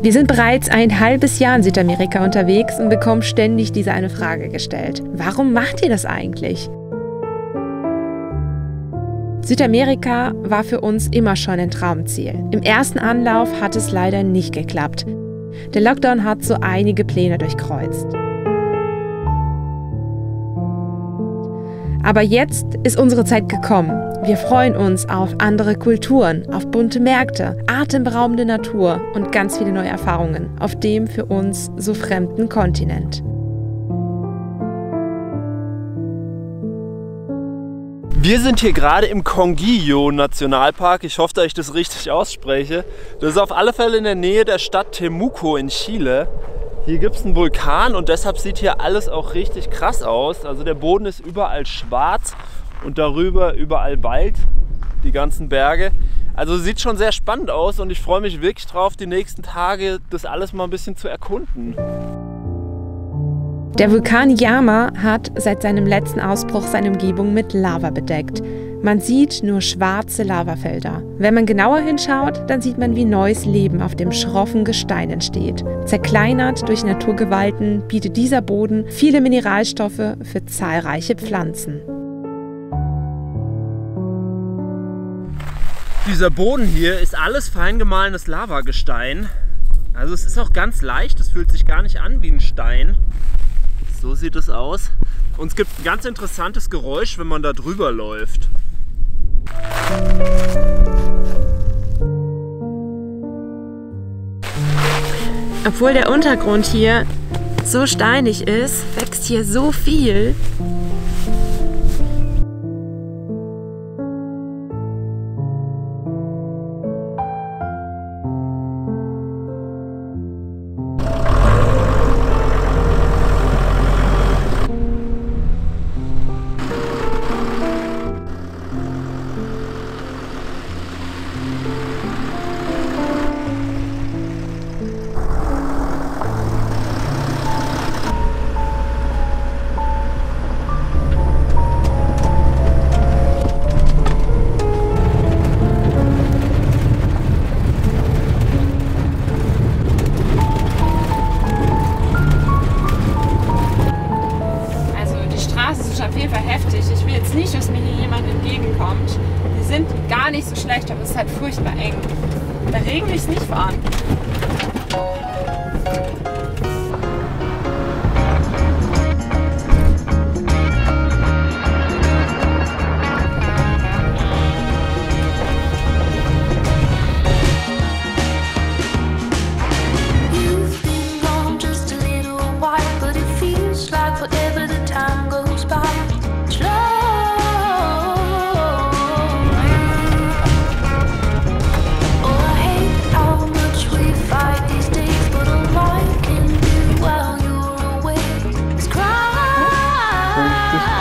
Wir sind bereits ein halbes Jahr in Südamerika unterwegs und bekommen ständig diese eine Frage gestellt. Warum macht ihr das eigentlich? Südamerika war für uns immer schon ein Traumziel. Im ersten Anlauf hat es leider nicht geklappt. Der Lockdown hat so einige Pläne durchkreuzt. Aber jetzt ist unsere Zeit gekommen. Wir freuen uns auf andere Kulturen, auf bunte Märkte, atemberaubende Natur und ganz viele neue Erfahrungen auf dem für uns so fremden Kontinent. Wir sind hier gerade im Conguillo-Nationalpark. Ich hoffe, dass ich das richtig ausspreche. Das ist auf alle Fälle in der Nähe der Stadt Temuco in Chile. Hier gibt es einen Vulkan und deshalb sieht hier alles auch richtig krass aus. Also der Boden ist überall schwarz und darüber überall Wald, die ganzen Berge. Also sieht schon sehr spannend aus und ich freue mich wirklich drauf, die nächsten Tage das alles mal ein bisschen zu erkunden. Der Vulkan Llama hat seit seinem letzten Ausbruch seine Umgebung mit Lava bedeckt. Man sieht nur schwarze Lavafelder. Wenn man genauer hinschaut, dann sieht man, wie neues Leben auf dem schroffen Gestein entsteht. Zerkleinert durch Naturgewalten bietet dieser Boden viele Mineralstoffe für zahlreiche Pflanzen. Dieser Boden hier ist alles fein gemahlenes Lavagestein. Also es ist auch ganz leicht, es fühlt sich gar nicht an wie ein Stein. So sieht es aus. Und es gibt ein ganz interessantes Geräusch, wenn man da drüber läuft. Obwohl der Untergrund hier so steinig ist, wächst hier so viel. Auf jeden Fall heftig. Ich will jetzt nicht, dass mir hier jemand entgegenkommt. Die sind gar nicht so schlecht, aber es ist halt furchtbar eng. Da Regen will ich es nicht fahren.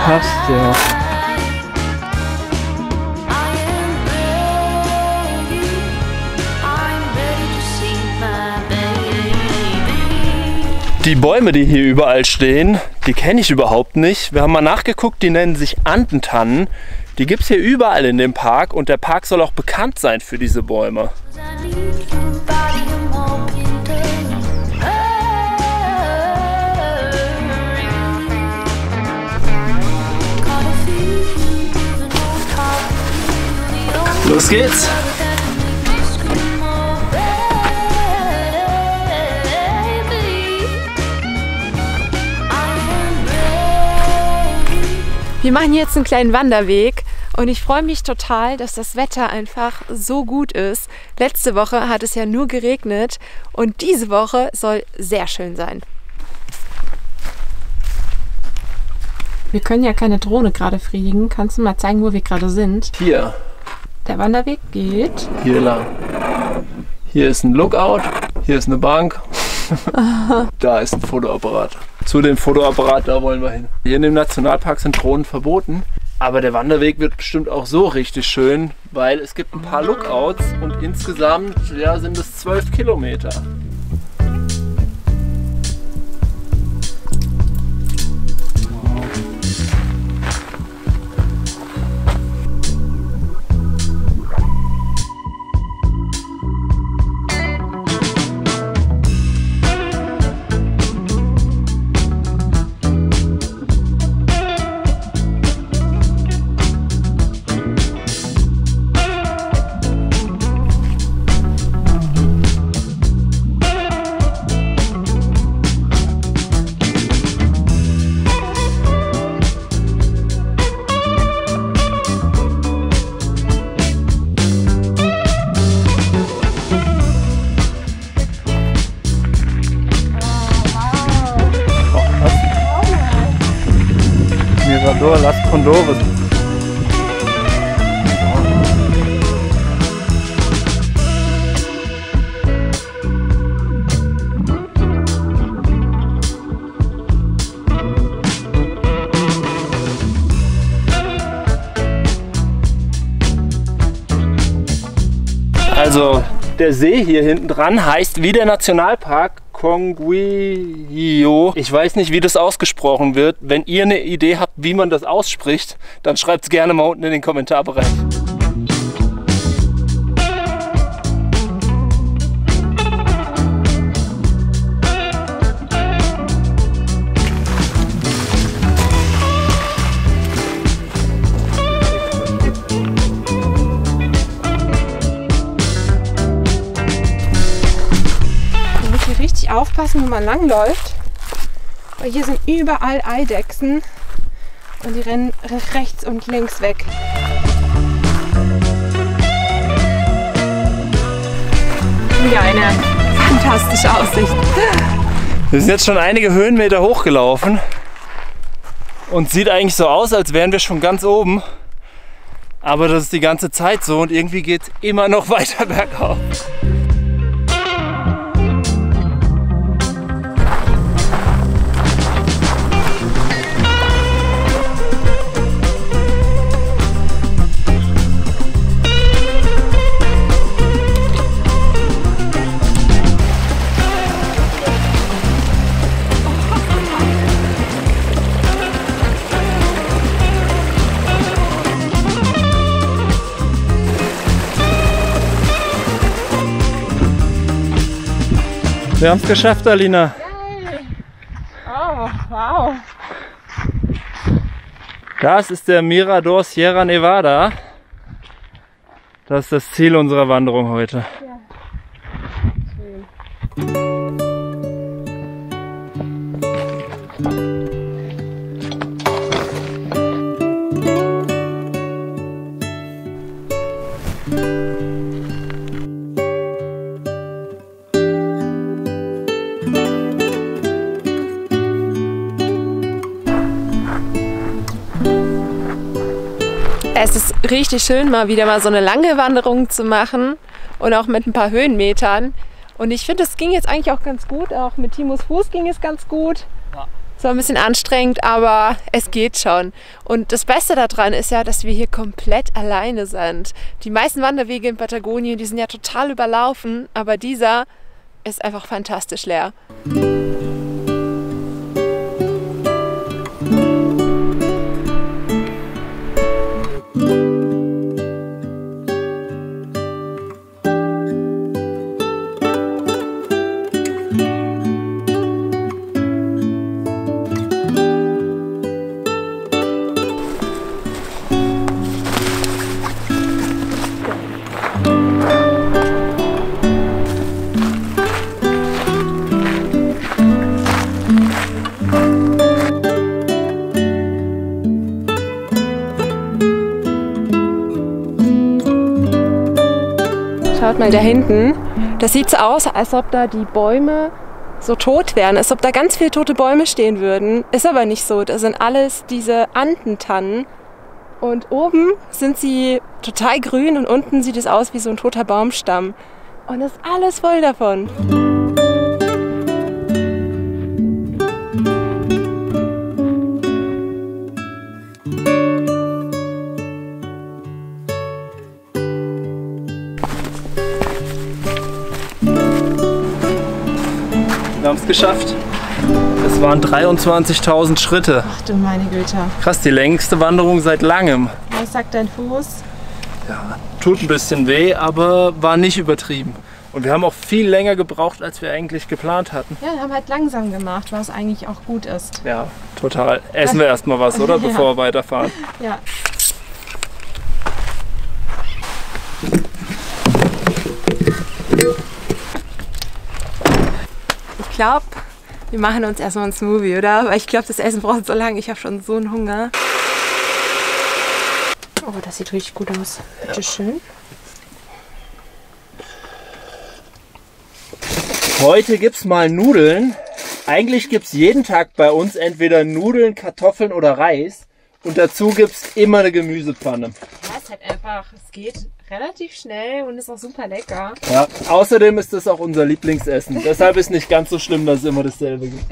Passt ja. Die Bäume, die hier überall stehen, die kenne ich überhaupt nicht. Wir haben mal nachgeguckt, die nennen sich Andentannen. Die gibt es hier überall in dem Park und der Park soll auch bekannt sein für diese Bäume. Los geht's! Wir machen jetzt einen kleinen Wanderweg und ich freue mich total, dass das Wetter einfach so gut ist. Letzte Woche hat es ja nur geregnet und diese Woche soll sehr schön sein. Wir können ja keine Drohne gerade fliegen. Kannst du mal zeigen, wo wir gerade sind? Hier. Der Wanderweg geht hier lang. Hier ist ein Lookout, hier ist eine Bank. Da ist ein Fotoapparat. Zu dem Fotoapparat, da wollen wir hin. Hier in dem Nationalpark sind Drohnen verboten. Aber der Wanderweg wird bestimmt auch so richtig schön, weil es gibt ein paar Lookouts und insgesamt ja, sind es 12 Kilometer. So, Las Condores. Also der See hier hinten dran heißt wie der Nationalpark Conguillo. Ich weiß nicht, wie das ausgesprochen wird. Wenn ihr eine Idee habt, wie man das ausspricht, dann schreibt es gerne mal unten in den Kommentarbereich. Richtig aufpassen, wo man langläuft, weil hier sind überall Eidechsen und die rennen rechts und links weg. Ja, eine fantastische Aussicht. Wir sind jetzt schon einige Höhenmeter hochgelaufen und sieht eigentlich so aus, als wären wir schon ganz oben. Aber das ist die ganze Zeit so und irgendwie geht es immer noch weiter bergauf. Wir haben es geschafft, Alina. Oh, wow. Das ist der Mirador Sierra Nevada. Das ist das Ziel unserer Wanderung heute. Ja. Schön. Es ist richtig schön, mal wieder so eine lange Wanderung zu machen und auch mit ein paar Höhenmetern. Und ich finde, es ging jetzt eigentlich auch ganz gut. Auch mit Timos Fuß ging es ganz gut. Ja. Es war ein bisschen anstrengend, aber es geht schon. Und das Beste daran ist ja, dass wir hier komplett alleine sind. Die meisten Wanderwege in Patagonien, die sind ja total überlaufen, aber dieser ist einfach fantastisch leer. Schaut mal da hinten, das sieht so aus, als ob da die Bäume so tot wären, als ob da ganz viele tote Bäume stehen würden. Ist aber nicht so, das sind alles diese Antentannen und oben sind sie total grün und unten sieht es aus wie so ein toter Baumstamm. Und das ist alles voll davon. Wir haben es geschafft. Es waren 23.000 Schritte. Ach du meine Güte. Krass, die längste Wanderung seit langem. Was sagt dein Fuß? Ja, tut ein bisschen weh, aber war nicht übertrieben. Und wir haben auch viel länger gebraucht, als wir eigentlich geplant hatten. Ja, wir haben halt langsam gemacht, was eigentlich auch gut ist. Ja, total. Essen wir erstmal was, oder? Bevor wir weiterfahren. Ja. Ich glaube, wir machen uns erstmal einen Smoothie, oder? Weil ich glaube, das Essen braucht so lange. Ich habe schon so einen Hunger. Oh, das sieht richtig gut aus. Bitte schön. Heute gibt es mal Nudeln. Eigentlich gibt es jeden Tag bei uns entweder Nudeln, Kartoffeln oder Reis. Und dazu gibt es immer eine Gemüsepfanne. Ja, es ist halt einfach, es geht relativ schnell und ist auch super lecker. Ja, außerdem ist das auch unser Lieblingsessen. Deshalb ist nicht ganz so schlimm, dass es immer dasselbe gibt.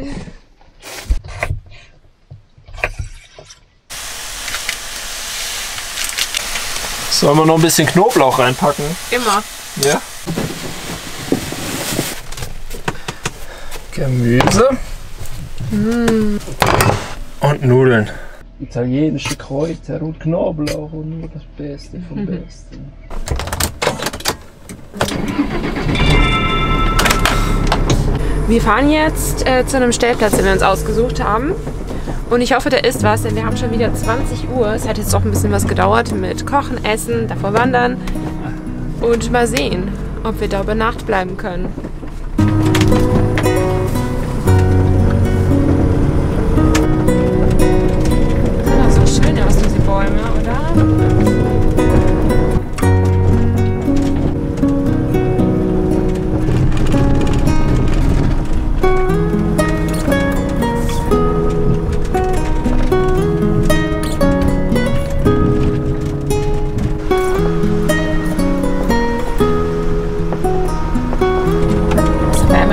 Sollen wir noch ein bisschen Knoblauch reinpacken? Immer. Ja. Gemüse. Und Nudeln. Italienische Kräuter und Knoblauch und nur das Beste vom Besten. Wir fahren jetzt zu einem Stellplatz, den wir uns ausgesucht haben. Und ich hoffe, da ist was, denn wir haben schon wieder 20 Uhr. Es hat jetzt auch ein bisschen was gedauert mit Kochen, Essen, davor wandern. Und mal sehen, ob wir da über Nacht bleiben können. Ah, so schön aus, diese Bäume, oder?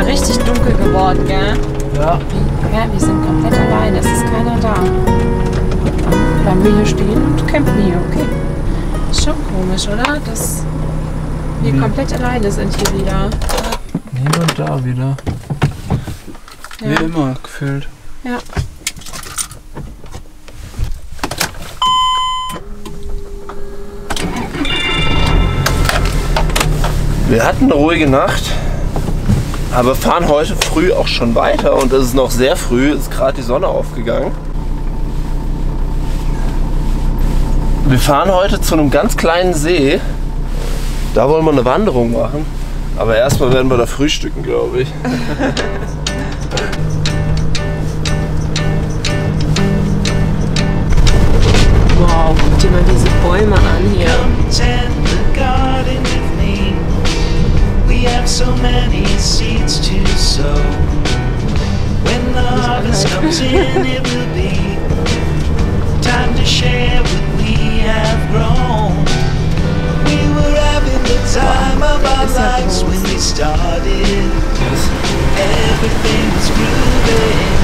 Richtig dunkel geworden, gell? Ja. Ja, wir sind komplett alleine, es ist keiner da. Dann bleiben wir hier stehen und campen hier, okay? Ist schon komisch, oder? Dass wir komplett alleine sind hier wieder. Niemand da wieder. Ja. Wie immer gefühlt. Ja. Wir hatten eine ruhige Nacht. Aber fahren heute früh auch schon weiter und es ist noch sehr früh, ist gerade die Sonne aufgegangen. Wir fahren heute zu einem ganz kleinen See. Da wollen wir eine Wanderung machen. Aber erstmal werden wir da frühstücken, glaube ich. Wow, guck dir mal diese Bäume an hier. We have so many seeds to sow. When the harvest comes in, it will be time to share what we have grown. We were having the time of our lives when we started. Everything was grooving.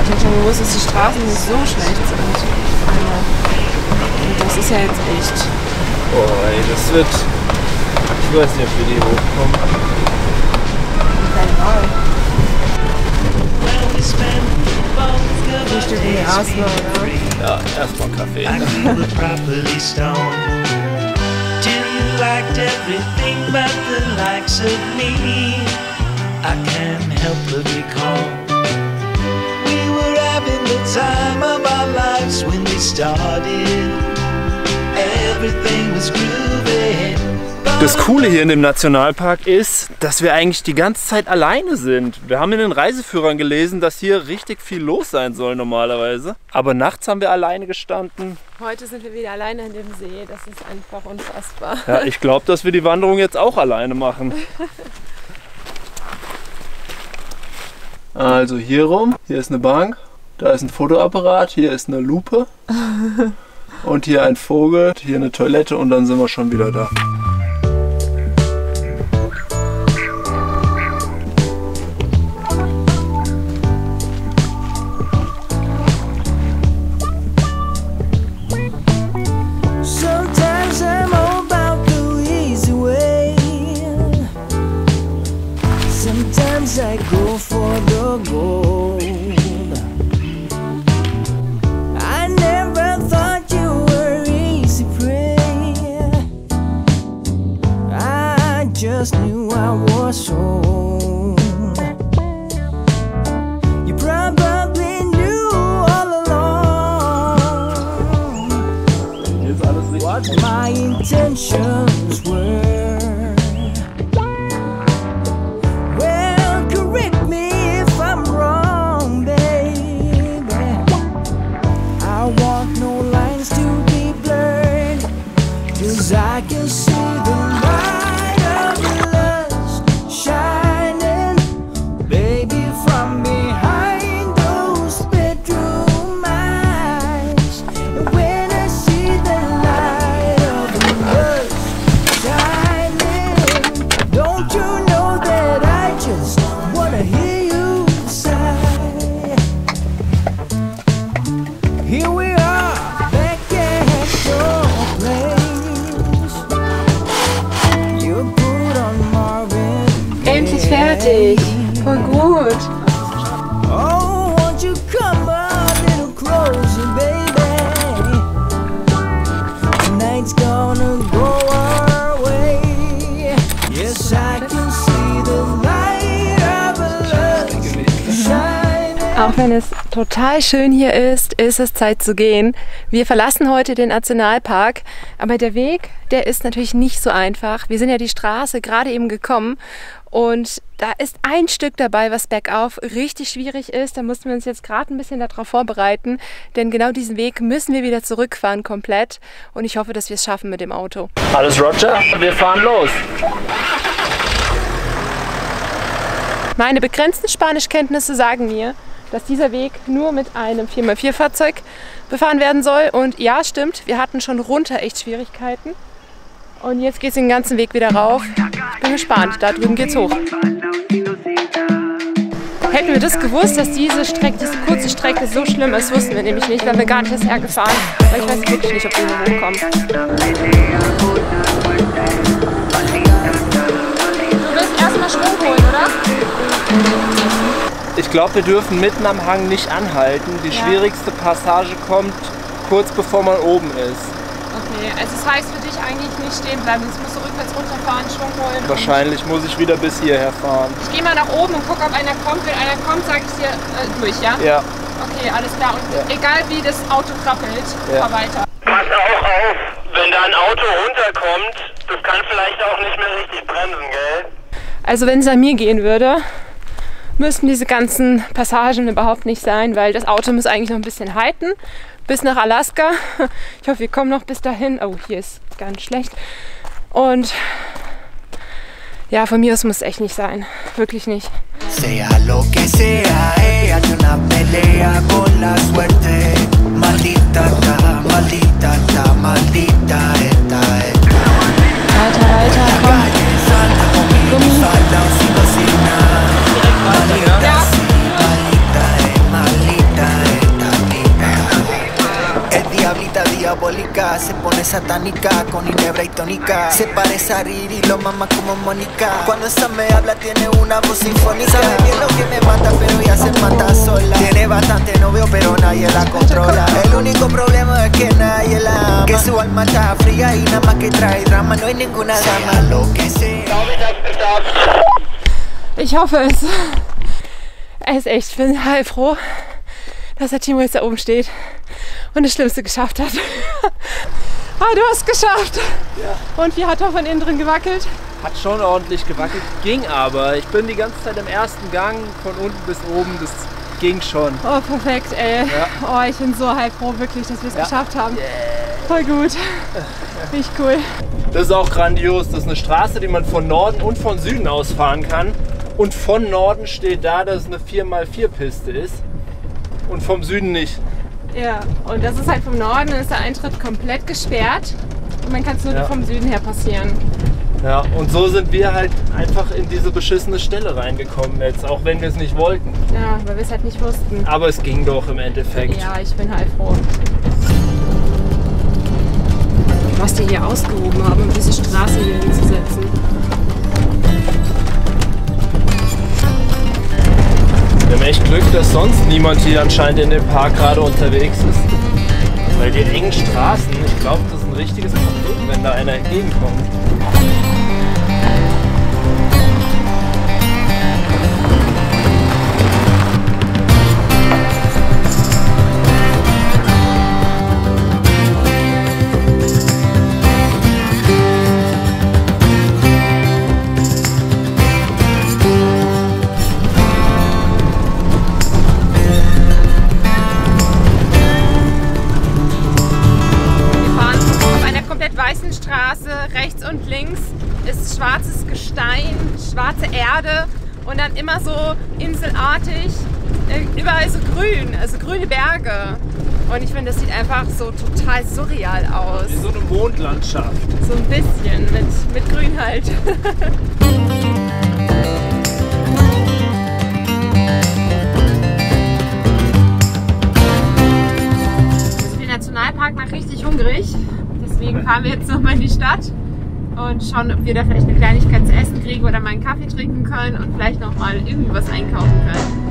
Ich hätte schon gewusst, dass die Straßen nicht so schlecht sind. Und das ist ja jetzt echt. Oh ey, das wird... Ich weiß nicht, ob wir die hochkommen. Frühstücken wir erstmal, oder? Ja, erstmal Kaffee. You were properly stoned till you liked everything but the likes of me. I can't help but recall we were having the time of our lives when we started. Everything was grooving. Das Coole hier in dem Nationalpark ist, dass wir eigentlich die ganze Zeit alleine sind. Wir haben in den Reiseführern gelesen, dass hier richtig viel los sein soll normalerweise. Aber nachts haben wir alleine gestanden. Heute sind wir wieder alleine an dem See. Das ist einfach unfassbar. Ja, ich glaube, dass wir die Wanderung jetzt auch alleine machen. Also hier rum, hier ist eine Bank, da ist ein Fotoapparat, hier ist eine Lupe und hier ein Vogel, hier eine Toilette und dann sind wir schon wieder da. I go for the gold. I never thought you were easy prey. I just knew I was sold. You probably knew all along what my intentions were. I can see the light of lust shining, baby, from behind those bedroom eyes. Richtig. Voll gut. Oh, won't you come a little closer, baby? Tonight's gonna go our way. Yes, I can see the light of love shining. Auch wenn es total schön hier ist, ist es Zeit zu gehen. Wir verlassen heute den Nationalpark, aber der Weg, der ist natürlich nicht so einfach. Wir sind ja die Straße gerade eben gekommen und da ist ein Stück dabei, was bergauf richtig schwierig ist. Da mussten wir uns jetzt gerade ein bisschen darauf vorbereiten, denn genau diesen Weg müssen wir wieder zurückfahren komplett und ich hoffe, dass wir es schaffen mit dem Auto. Alles Roger, wir fahren los. Meine begrenzten Spanischkenntnisse sagen mir, dass dieser Weg nur mit einem 4x4-Fahrzeug befahren werden soll. Und ja, stimmt, wir hatten schon runter echt Schwierigkeiten. Und jetzt geht es den ganzen Weg wieder rauf. Ich bin gespannt, da drüben geht's hoch. Hätten wir das gewusst, dass diese kurze Strecke so schlimm ist, wussten wir nämlich nicht, wären wir gar nicht erst hergefahren. Weil ich weiß wirklich nicht, ob wir hier hochkommen. Du willst erstmal Schwung holen, oder? Ich glaube, wir dürfen mitten am Hang nicht anhalten. Die schwierigste Passage kommt kurz bevor man oben ist. Okay, also das heißt für dich eigentlich nicht stehen bleiben, jetzt musst du rückwärts runterfahren, Schwung holen. Wahrscheinlich muss ich wieder bis hierher fahren. Ich gehe mal nach oben und gucke, ob einer kommt. Wenn einer kommt, sage ich dir durch, ja? Ja. Okay, alles klar. Und egal wie das Auto krabbelt, fahr weiter. Pass auch auf, wenn da ein Auto runterkommt, das kann vielleicht auch nicht mehr richtig bremsen, gell? Also wenn es an mir gehen würde, müssten diese ganzen Passagen überhaupt nicht sein, weil das Auto muss eigentlich noch ein bisschen halten bis nach Alaska. Ich hoffe, wir kommen noch bis dahin. Oh, hier ist ganz schlecht. Und ja, von mir aus muss es echt nicht sein. Wirklich nicht. Sea lo que sea, ella tiene una pelea con la suerte. Maldita está, maldita está, maldita esta. Weiter, komm. Diabólica, se pone satánica con ginebra y tónica. Se parece a Riri, lo mama como Mónica. Cuando esa me habla tiene una voz sinfónica. Sabe bien lo que me mata, pero ya se mata sola. Tiene bastante novio, pero nadie la controla. El único problema es que nadie la ama. Que su alma está fría y nada más que trae drama. No hay ninguna dama, lo que sea. Ich hoffe es. Er ist echt, ich bin heilfroh, dass der Timo jetzt da oben steht und das Schlimmste geschafft hat. Ah, du hast es geschafft! Ja. Und wie hat er von innen drin gewackelt? Hat schon ordentlich gewackelt, ging aber. Ich bin die ganze Zeit im ersten Gang, von unten bis oben, das ging schon. Oh, perfekt, ey. Ja. Oh, ich bin so heilfroh, wirklich, dass wir es geschafft haben. Voll gut. Richtig cool. Das ist auch grandios. Das ist eine Straße, die man von Norden und von Süden aus fahren kann. Und von Norden steht da, dass es eine 4x4-Piste ist. Und vom Süden nicht. Ja, und das ist halt vom Norden, dann ist der Eintritt komplett gesperrt und man kann es nur vom Süden her passieren. Ja, und so sind wir halt einfach in diese beschissene Stelle reingekommen jetzt, auch wenn wir es nicht wollten. Ja, weil wir es halt nicht wussten. Aber es ging doch im Endeffekt. Ja, ich bin halt froh. Was die hier ausgehoben haben, um diese Straße hier hinzusetzen. Wir haben echt Glück, dass sonst niemand hier anscheinend in dem Park gerade unterwegs ist. Weil die engen Straßen, ich glaube, das ist ein richtiges Problem, wenn da einer entgegenkommt. Rechts und links ist schwarzes Gestein, schwarze Erde und dann immer so inselartig, überall so grün, also grüne Berge. Und ich finde, das sieht einfach so total surreal aus. Wie so eine Mondlandschaft. So ein bisschen, mit Grün halt. Also der Nationalpark macht richtig hungrig. Deswegen fahren wir jetzt nochmal in die Stadt und schauen, ob wir da vielleicht eine Kleinigkeit zu essen kriegen oder mal einen Kaffee trinken können und vielleicht noch mal irgendwie was einkaufen können.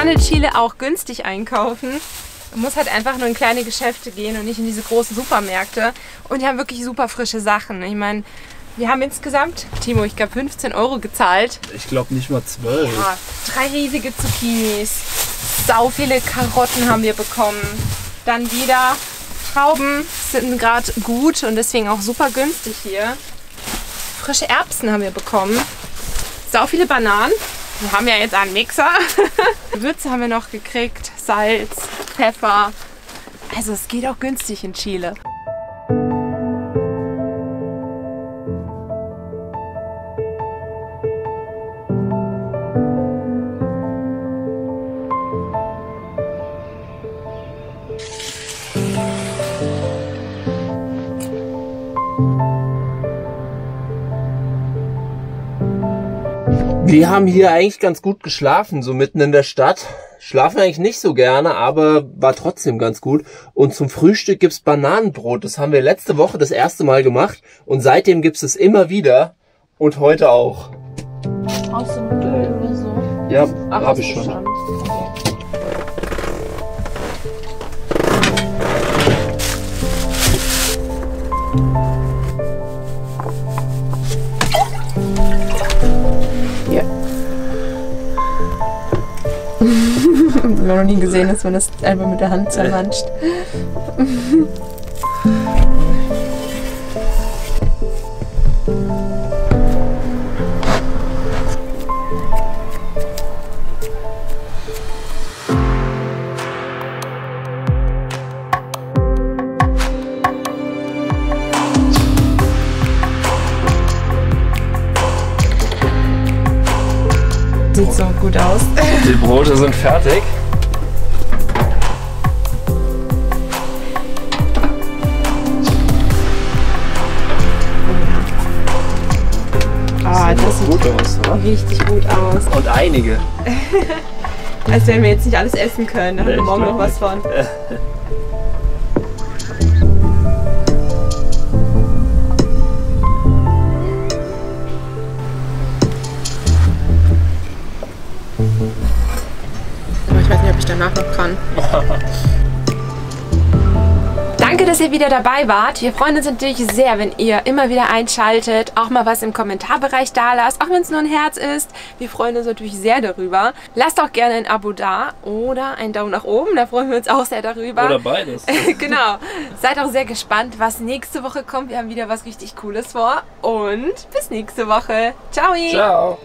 In Chile auch günstig einkaufen. Man muss halt einfach nur in kleine Geschäfte gehen und nicht in diese großen Supermärkte. Und die haben wirklich super frische Sachen. Ich meine, wir haben insgesamt, Timo, ich glaube 15 € gezahlt. Ich glaube nicht mal 12. Ja, 3 riesige Zucchinis, sau viele Karotten haben wir bekommen. Dann wieder Trauben sind gerade gut und deswegen auch super günstig hier. Frische Erbsen haben wir bekommen. Sau viele Bananen. Wir haben ja jetzt einen Mixer. Gewürze haben wir noch gekriegt, Salz, Pfeffer. Also es geht auch günstig in Chile. Wir haben hier eigentlich ganz gut geschlafen, so mitten in der Stadt. Schlafen eigentlich nicht so gerne, aber war trotzdem ganz gut. Und zum Frühstück gibt's Bananenbrot. Das haben wir letzte Woche das erste Mal gemacht. Und seitdem gibt's es immer wieder. Und heute auch. Brauchst du Nudeln oder so? Ja, habe ich schon. Ich habe noch nie gesehen, dass man das einfach mit der Hand zermanscht. Sieht so gut aus. Die Brote sind fertig. Ah, das sieht gut aus, oder? richtig gut aus. Und einige. Als wenn wir jetzt nicht alles essen können. Da haben wir morgen noch was von. Aber ich weiß nicht, ob ich danach noch kann. Danke, dass ihr wieder dabei wart. Wir freuen uns natürlich sehr, wenn ihr immer wieder einschaltet, auch mal was im Kommentarbereich da lasst, auch wenn es nur ein Herz ist. Wir freuen uns natürlich sehr darüber. Lasst auch gerne ein Abo da oder einen Daumen nach oben, da freuen wir uns auch sehr darüber. Oder beides. Genau. Seid auch sehr gespannt, was nächste Woche kommt. Wir haben wieder was richtig Cooles vor und bis nächste Woche. Ciao! Ciao!